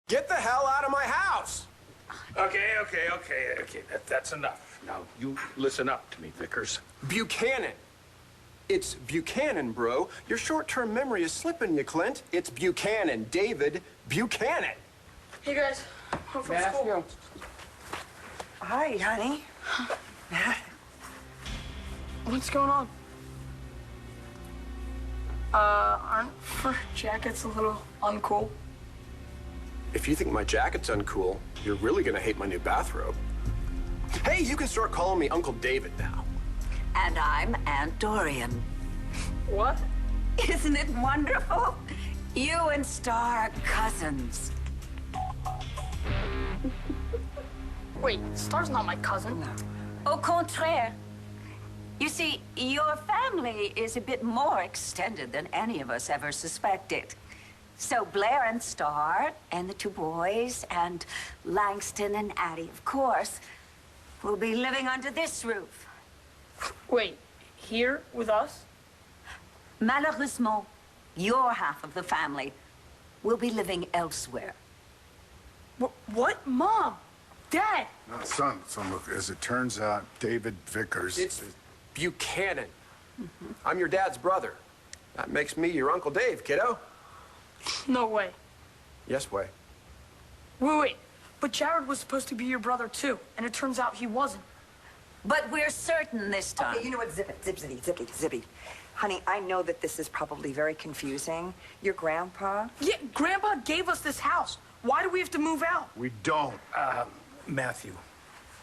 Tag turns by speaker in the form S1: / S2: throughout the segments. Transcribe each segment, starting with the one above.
S1: Get the hell out of my house!
S2: Okay. That's enough. Now, you listen up to me, Vickers.
S1: Buchanan. It's Buchanan, bro. Your short-term memory is slipping you, Clint. It's Buchanan. David Buchanan.
S3: Hey, guys. I'm from school.
S4: Hi, honey.
S3: What's going on? Aren't fur jackets a little uncool?
S1: If you think my jacket's uncool, you're really gonna hate my new bathrobe. Hey, you can start calling me Uncle David now.
S5: And I'm Aunt Dorian.
S3: What?
S5: Isn't it wonderful? You and Star are cousins.
S3: Wait, Star's not my cousin.
S5: Au contraire. You see, your family is a bit more extended than any of us ever suspected. So Blair and Star, and the two boys, and Langston and Addie, of course, will be living under this roof.
S3: Wait, here with us?
S5: Malheureusement, your half of the family will be living elsewhere.
S3: What? Mom? Dad?
S6: No, son, look, as it turns out, David Vickers...
S1: It's Buchanan. I'm your dad's brother. That makes me your Uncle Dave, kiddo.
S3: No way.
S1: Yes, way.
S3: Wait. But Jared was supposed to be your brother, too, and it turns out he wasn't.
S5: But we're certain this time.
S4: Okay, you know what? Zip it. Zippy. Honey, I know that this is probably very confusing. Your grandpa...
S3: Yeah, Grandpa gave us this house. Why do we have to move out?
S6: We don't.
S2: Matthew,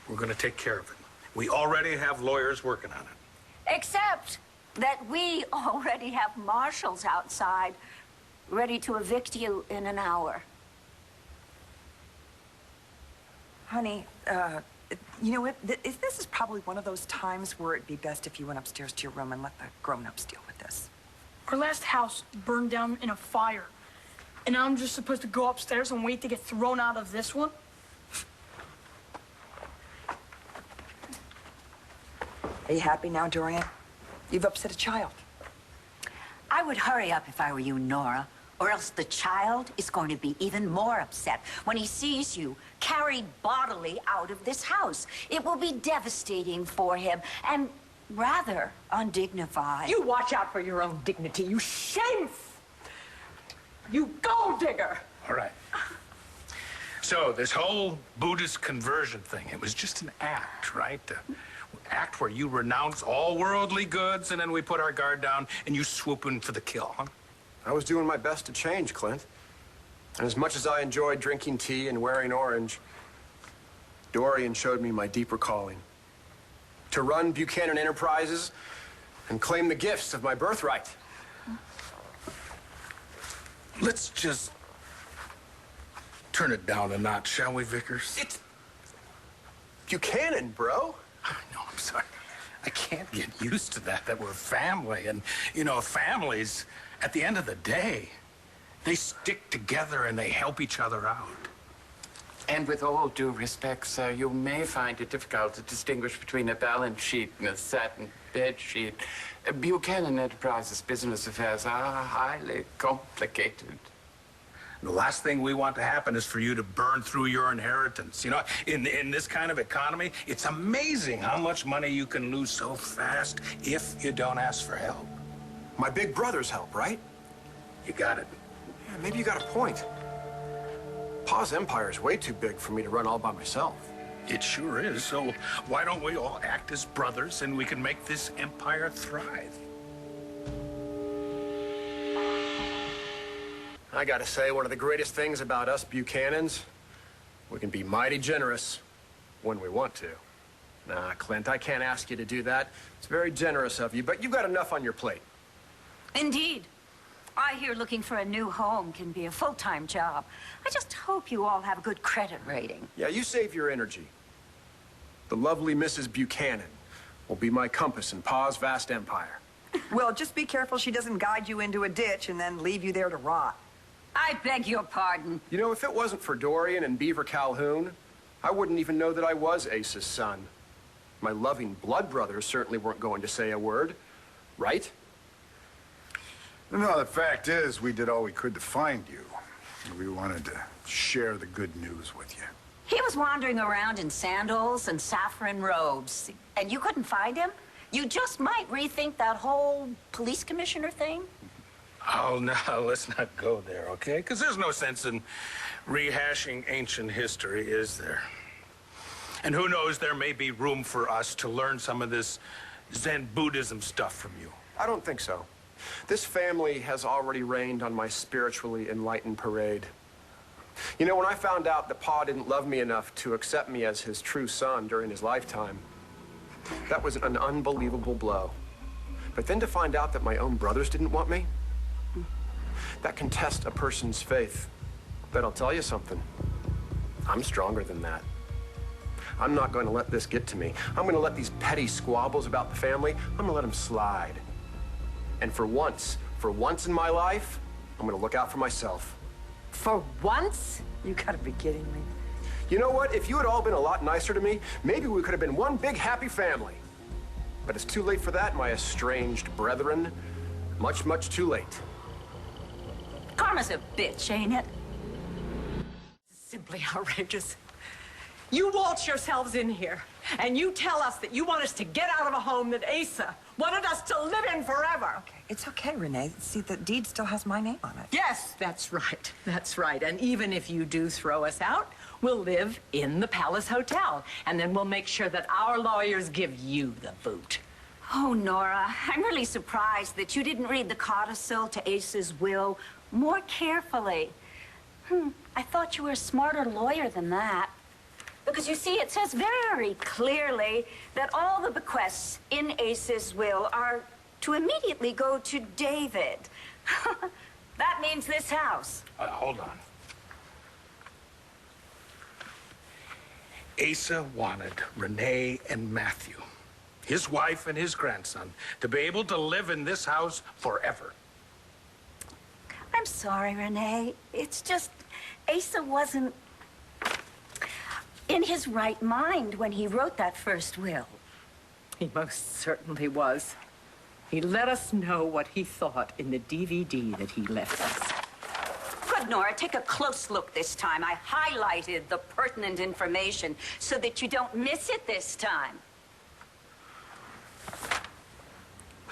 S2: we're gonna take care of it. We already have lawyers working on it.
S5: Except that we already have marshals outside, ready to evict you in an hour.
S4: Honey, you know what? This is probably one of those times where it'd be best if you went upstairs to your room and let the grown-ups deal with this.
S3: Our last house burned down in a fire. And now I'm just supposed to go upstairs and wait to get thrown out of this one?
S4: Are you happy now, Dorian? You've upset a child.
S5: I would hurry up if I were you, Nora, or else the child is going to be even more upset when he sees you carried bodily out of this house. It will be devastating for him and rather undignified.
S7: You watch out for your own dignity, you shameful! You gold digger!
S2: All right. So, this whole Buddhist conversion thing, it was just an act, right? Act where you renounce all worldly goods and then we put our guard down and you swoop in for the kill, huh?
S1: I was doing my best to change, Clint. And as much as I enjoyed drinking tea and wearing orange, Dorian showed me my deeper calling. To run Buchanan Enterprises and claim the gifts of my birthright.
S2: Let's just turn it down a notch, shall we, Vickers?
S1: It's Buchanan, bro.
S2: No, I'm sorry. I can't get used to that we're family. And, you know, families, at the end of the day, they stick together and they help each other out.
S8: And with all due respect, sir, you may find it difficult to distinguish between a balance sheet and a satin bed sheet. Buchanan Enterprises business affairs are highly complicated.
S2: The last thing we want to happen is for you to burn through your inheritance. You know, in this kind of economy, it's amazing how much money you can lose so fast if you don't ask for help.
S1: My big brother's help, right?
S2: You got it.
S1: Yeah, maybe you got a point. Pa's empire is way too big for me to run all by myself.
S2: It sure is. So why don't we all act as brothers and we can make this empire thrive?
S1: I gotta say, one of the greatest things about us Buchanans, we can be mighty generous when we want to. Nah, Clint, I can't ask you to do that. It's very generous of you, but you've got enough on your plate.
S5: Indeed. I hear looking for a new home can be a full-time job. I just hope you all have a good credit rating.
S1: Yeah, you save your energy. The lovely Mrs. Buchanan will be my compass in Pa's vast empire.
S4: Well, just be careful she doesn't guide you into a ditch and then leave you there to rot.
S5: I beg your pardon.
S1: You know, if it wasn't for Dorian and Beaver Calhoun, I wouldn't even know that I was Ace's son. My loving blood brothers certainly weren't going to say a word, right?
S6: No, the fact is, we did all we could to find you. We wanted to share the good news with you.
S5: He was wandering around in sandals and saffron robes, and you couldn't find him? You just might rethink that whole police commissioner thing.
S2: Oh, no, let's not go there, okay? Because there's no sense in rehashing ancient history, is there? And who knows, there may be room for us to learn some of this Zen Buddhism stuff from you.
S1: I don't think so. This family has already rained on my spiritually enlightened parade. You know, when I found out that Pa didn't love me enough to accept me as his true son during his lifetime, that was an unbelievable blow. But then to find out that my own brothers didn't want me, that can test a person's faith. But I'll tell you something, I'm stronger than that. I'm not going to let this get to me. I'm going to let these petty squabbles about the family, I'm going to let them slide. And for once in my life, I'm going to look out for myself.
S7: For once?
S4: You gotta be kidding me.
S1: You know what? If you had all been a lot nicer to me, maybe we could have been one big happy family. But it's too late for that, my estranged brethren. Much, much too late.
S5: Karma's a bitch, ain't it?
S7: Simply outrageous. You waltz yourselves in here, and you tell us that you want us to get out of a home that Asa wanted us to live in forever.
S4: Okay, it's okay, Renee. See, the deed still has my name on it.
S7: Yes, that's right. That's right. And even if you do throw us out, we'll live in the Palace Hotel, and then we'll make sure that our lawyers give you the boot.
S5: Oh, Nora, I'm really surprised that you didn't read the codicil to Asa's will more carefully. I thought you were a smarter lawyer than that. Because you see, it says very clearly that all the bequests in Asa's will are to immediately go to David. That means this house.
S2: Hold on. Asa wanted Renee and Matthew, his wife and his grandson, to be able to live in this house forever.
S5: I'm sorry, Renee. It's just Asa wasn't in his right mind when he wrote that first will.
S7: He most certainly was. He let us know what he thought in the DVD that he left us.
S5: Good, Nora. Take a close look this time. I highlighted the pertinent information so that you don't miss it this time.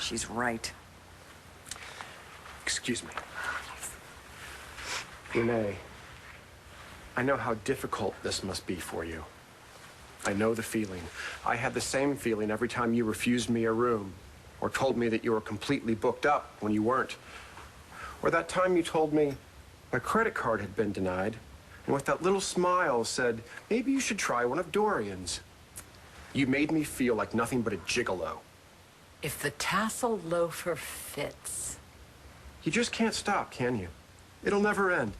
S4: She's right.
S1: Excuse me. Renee, I know how difficult this must be for you. I know the feeling. I had the same feeling every time you refused me a room or told me that you were completely booked up when you weren't. Or that time you told me my credit card had been denied and with that little smile said, maybe you should try one of Dorian's. You made me feel like nothing but a gigolo.
S7: If the tassel loafer fits.
S1: You just can't stop, can you? It'll never end.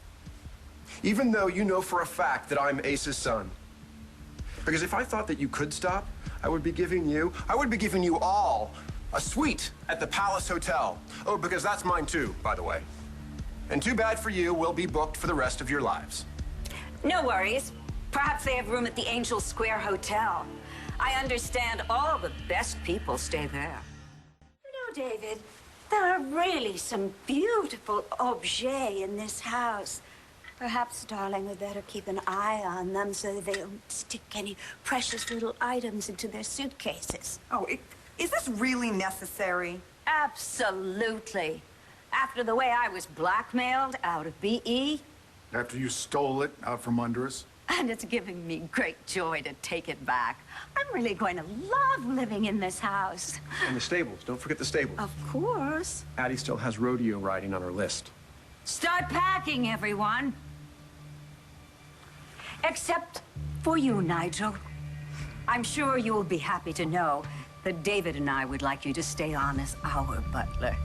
S1: Even though you know for a fact that I'm Ace's son. Because if I thought that you could stop, I would be giving you all a suite at the Palace Hotel. Oh, because that's mine too, by the way. And too bad for you, we'll be booked for the rest of your lives.
S5: No worries. Perhaps they have room at the Angel Square Hotel. I understand all the best people stay there. You know, David, there are really some beautiful objets in this house. Perhaps, darling, we better keep an eye on them so they don't stick any precious little items into their suitcases.
S4: Oh, is this really necessary?
S5: Absolutely. After the way I was blackmailed out of BE.
S6: After you stole it out from under us?
S5: And it's giving me great joy to take it back. I'm really going to love living in this house.
S1: And the stables. Don't forget the stables.
S5: Of course.
S1: Addie still has rodeo riding on her list.
S5: Start packing, everyone. Except for you, Nigel. I'm sure you'll be happy to know that David and I would like you to stay on as our butler.